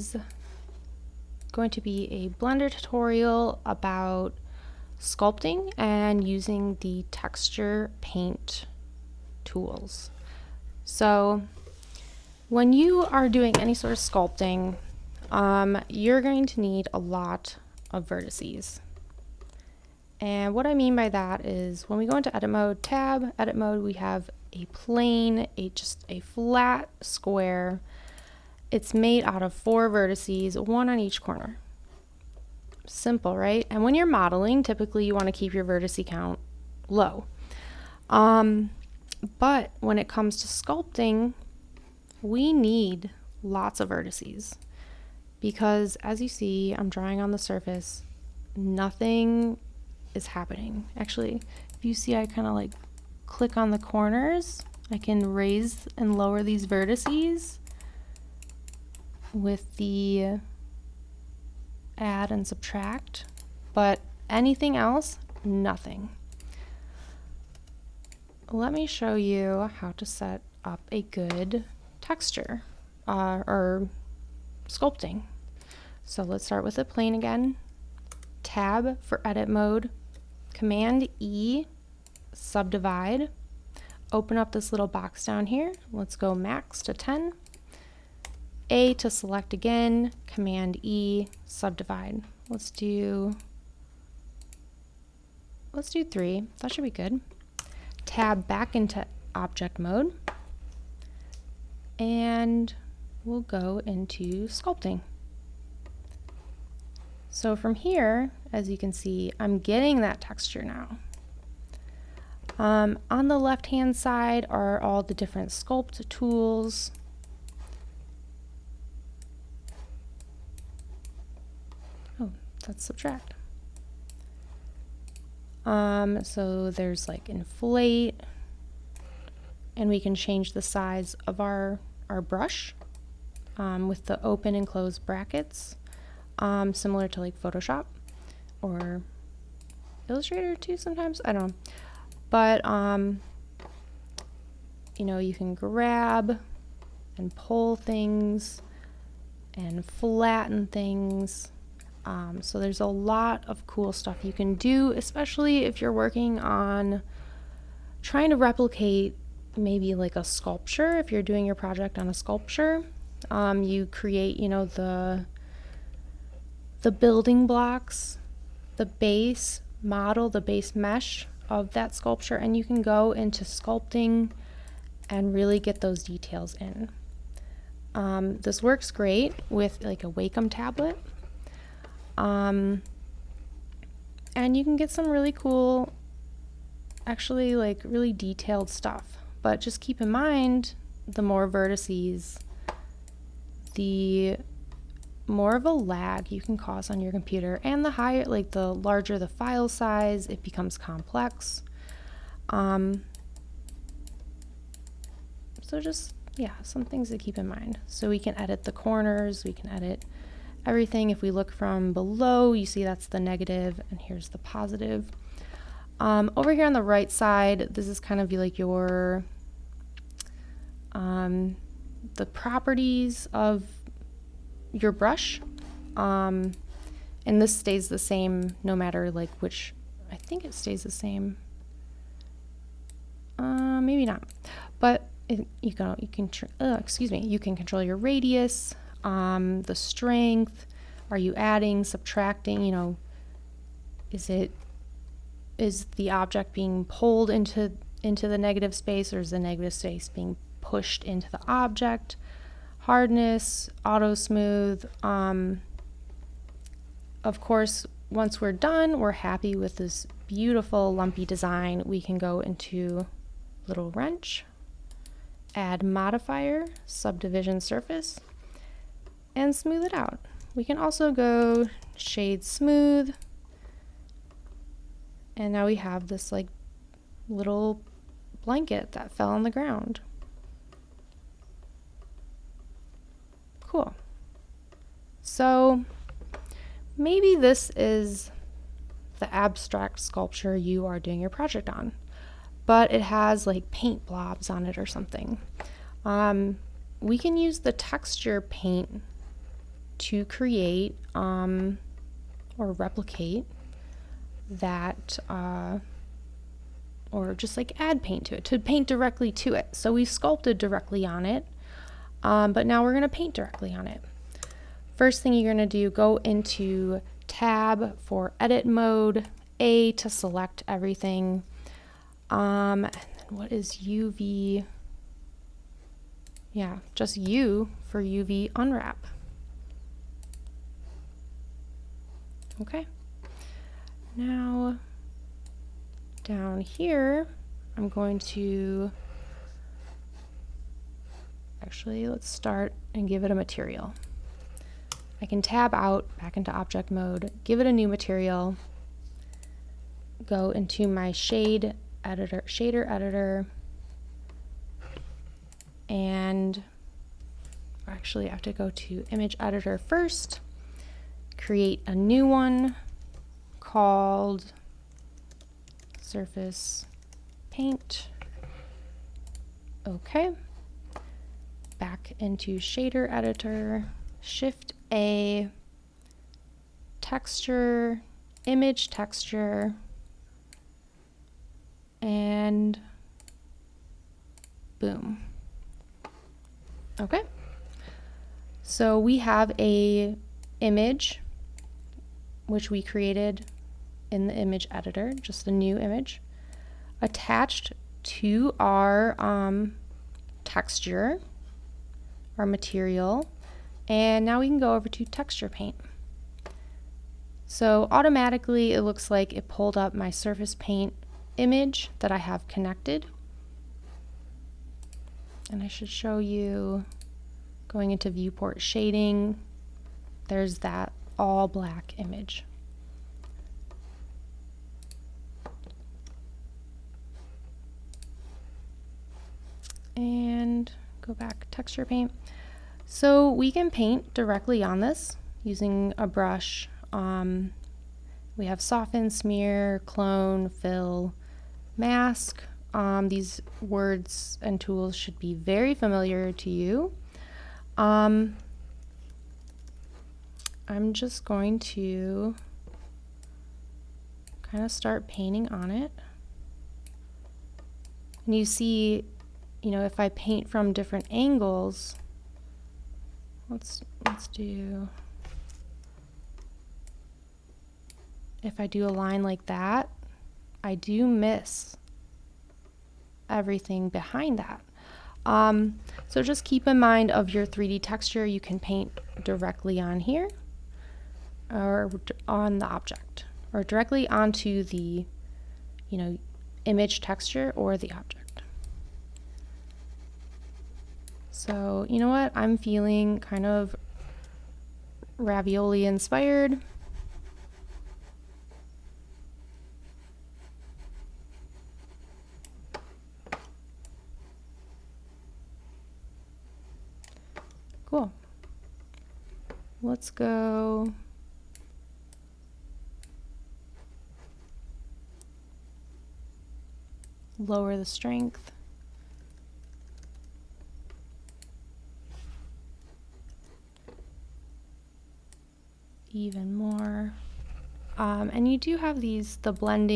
is going to be a Blender tutorial about sculpting and using the texture paint tools. So when you are doing any sort of sculpting, you're going to need a lot of vertices. And what I mean by that is when we go into edit mode, tab, edit mode, we have a plane, just a flat square. It's made out of 4 vertices, 1 on each corner. Simple, right? And when you're modeling, typically you want to keep your vertice count low. But when it comes to sculpting, we need lots of vertices because as you see, I'm drawing on the surface, nothing is happening. Actually, if you see, I kind of like click on the corners. I can raise and lower these vertices with the add and subtract, but anything else, nothing. Let me show you how to set up a good texture or sculpting. So let's start with the plane again. Tab for edit mode, Command E, subdivide. Open up this little box down here. Let's go max to 10. A to select again, Command E, subdivide. Let's do 3. That should be good. Tab back into object mode, and we'll go into sculpting. So from here, as you can see, I'm getting that texture now. On the left hand side are all the different sculpt tools. Oh, that's subtract. So there's like inflate, and we can change the size of our brush with the open and close brackets, similar to like Photoshop or Illustrator too sometimes, I don't know. But you know, you can grab and pull things and flatten things. So there's a lot of cool stuff you can do, especially if you're working on trying to replicate maybe like a sculpture. If you're doing your project on a sculpture, you create, you know, the building blocks, the base model, the base mesh of that sculpture, and you can go into sculpting and really get those details in. This works great with like a Wacom tablet. And you can get some really cool, actually like really detailed stuff, but just keep in mind the more vertices, the more of a lag you can cause on your computer, and the higher, like the larger the file size, it becomes complex. So just, yeah, some things to keep in mind. So we can edit the corners, we can edit everything. If we look from below, you see that's the negative and here's the positive. Over here on the right side, this is kind of like your the properties of your brush, and this stays the same no matter like which. I think it stays the same, maybe not, but you can control your radius, the strength. Are you adding, subtracting, you know, is the object being pulled into the negative space, or is the negative space being pushed into the object? Hardness, auto smooth. Of course, once we're done, we're happy with this beautiful lumpy design, we can go into little wrench, add modifier, subdivision surface, and smooth it out. We can also go shade smooth, and now we have this like little blanket that fell on the ground. Cool. So maybe this is the abstract sculpture you are doing your project on, but it has like paint blobs on it or something. We can use the texture paint to create or replicate that, or just like add paint to it, to paint directly to it. So we sculpted directly on it, but now we're going to paint directly on it. First thing you're going to do, go into tab for edit mode, A to select everything. And then what is UV? Yeah, just U for UV unwrap. Okay. Now down here, I'm going to, actually let's start and give it a material. I can tab out back into object mode, give it a new material, go into my shader editor, and actually I have to go to image editor first, create a new one called surface paint. Okay. Back into shader editor, Shift A, texture, image texture, and boom. Okay. So we have a image which we created in the image editor, just a new image, attached to our texture, our material, and now we can go over to texture paint. So automatically it looks like it pulled up my surface paint image that I have connected. And I should show you going into viewport shading, there's that all black image. And go back, texture paint. So we can paint directly on this using a brush. We have soften, smear, clone, fill, mask. These words and tools should be very familiar to you. I'm just going to kind of start painting on it. And you see, you know, if I paint from different angles, let's do, if I do a line like that, I do miss everything behind that. So just keep in mind of your 3D texture, you can paint directly on here or on the object, or directly onto the, you know, image texture or the object. So, you know what? I'm feeling kind of ravioli inspired. Cool. Let's go lower the strength. Even more. And you do have these, the blend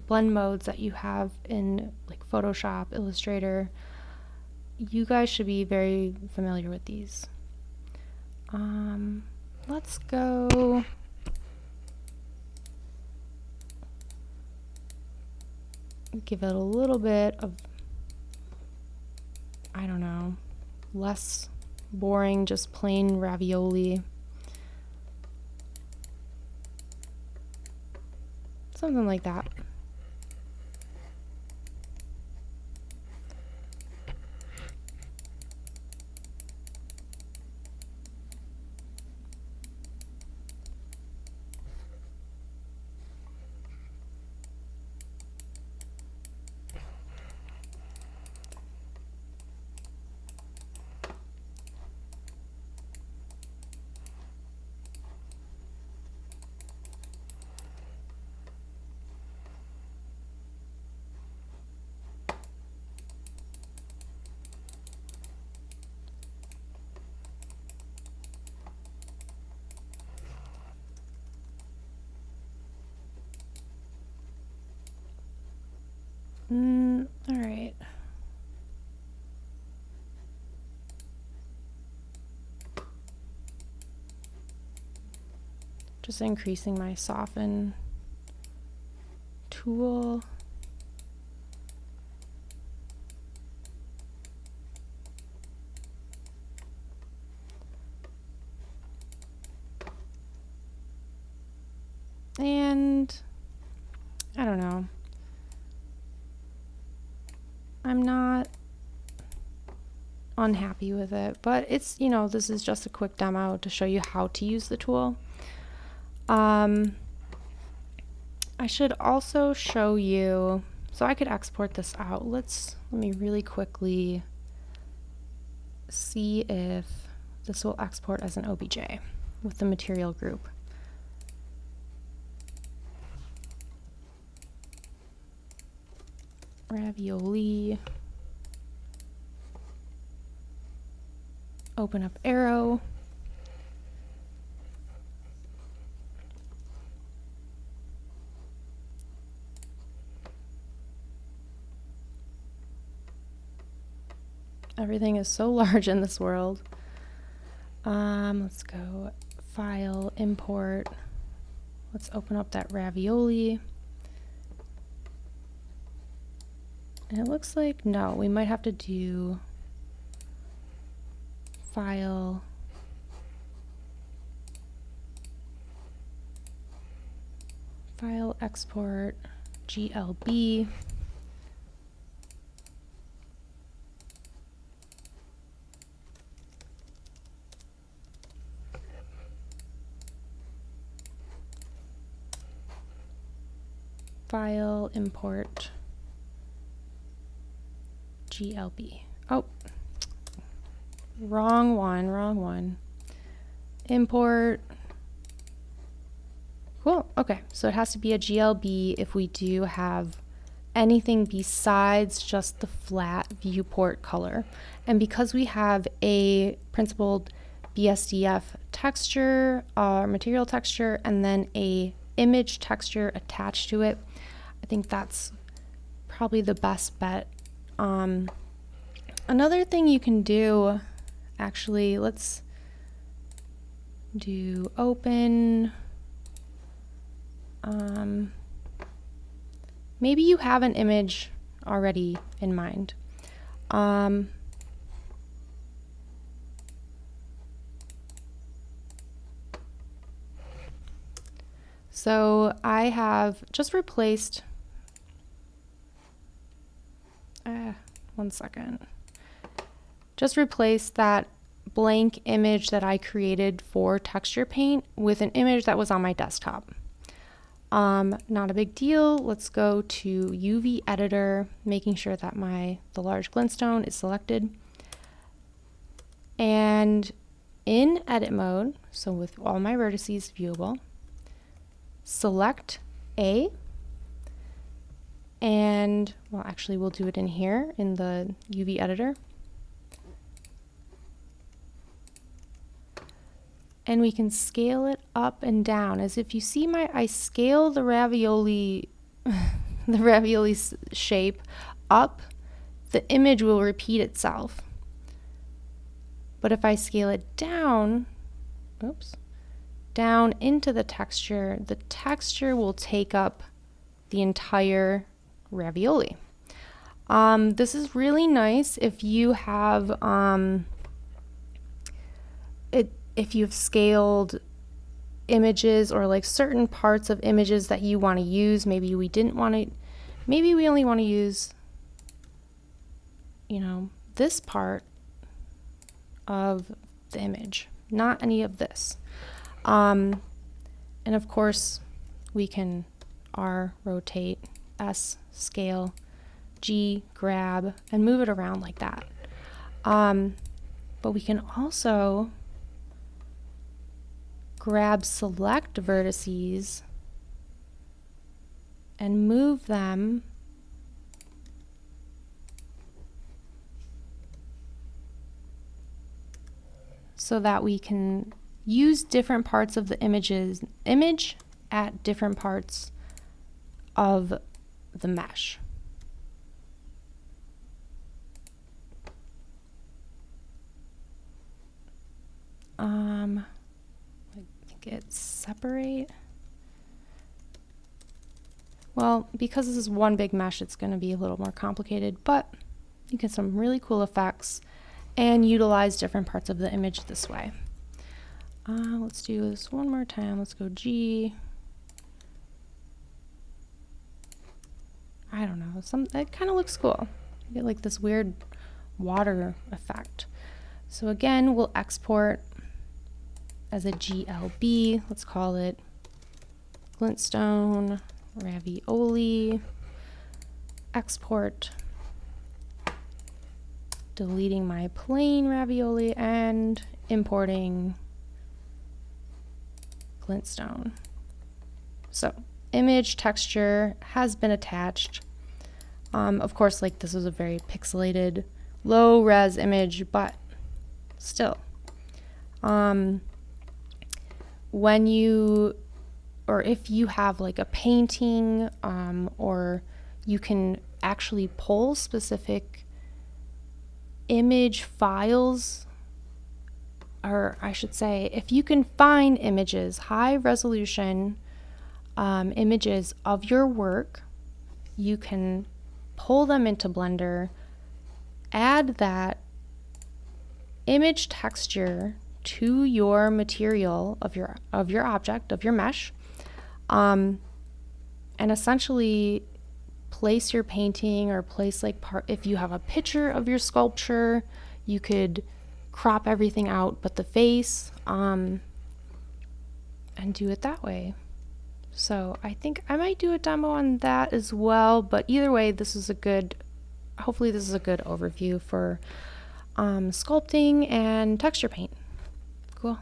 modes that you have in like Photoshop, Illustrator. You guys should be very familiar with these. Let's go give it a little bit of, I don't know, less boring, just plain ravioli. Something like that. Just increasing my soften tool. And I don't know. I'm not unhappy with it, but it's, you know, this is just a quick demo to show you how to use the tool. I should also show you, so I could export this out. Let me really quickly see if this will export as an OBJ with the material group. Ravioli. Open up Arrow. Everything is so large in this world. Let's go File, Import. Let's open up that ravioli. And it looks like, no, we might have to do File, File, Export, GLB. File, Import, GLB. Oh, wrong one. Import. Cool, okay, so it has to be a GLB if we do have anything besides just the flat viewport color. And because we have a principled BSDF texture, material texture, and then a image texture attached to it, I think that's probably the best bet. Another thing you can do, actually, let's do open. Maybe you have an image already in mind. So I have just replaced, one second, just replaced that blank image that I created for texture paint with an image that was on my desktop. Not a big deal. Let's go to UV editor, making sure that the large glintstone is selected. And in edit mode, so with all my vertices viewable, select A, and well, actually we'll do it in here in the UV editor. And we can scale it up and down. As if you see I scale the ravioli, the ravioli shape up, the image will repeat itself. But if I scale it down, down into the texture will take up the entire ravioli. This is really nice if you have if you've scaled images or like certain parts of images that you want to use. Maybe we only want to use, you know, this part of the image, not any of this. And of course we can R rotate, S scale, G grab, and move it around like that. But we can also grab select vertices and move them so that we can use different parts of the image at different parts of the mesh. I think make it separate. Well, because this is one big mesh, it's going to be a little more complicated, but you get some really cool effects and utilize different parts of the image this way. Let's do this one more time. Let's go G. I don't know, it kind of looks cool. You get like this weird water effect. So again, we'll export as a GLB. Let's call it glintstone ravioli. Export. Deleting my plain ravioli and importing glintstone. So image texture has been attached. Of course, like this is a very pixelated, low res image, but still. When you, or if you have like a painting, or you can actually pull specific image files, or I should say, if you can find images, high resolution images of your work, you can pull them into Blender, add that image texture to your material of your object, of your mesh, and essentially place your painting or place like if you have a picture of your sculpture, you could crop everything out but the face, and do it that way. So I think I might do a demo on that as well, but either way, this is a good, hopefully this is a good overview for sculpting and texture paint. Cool.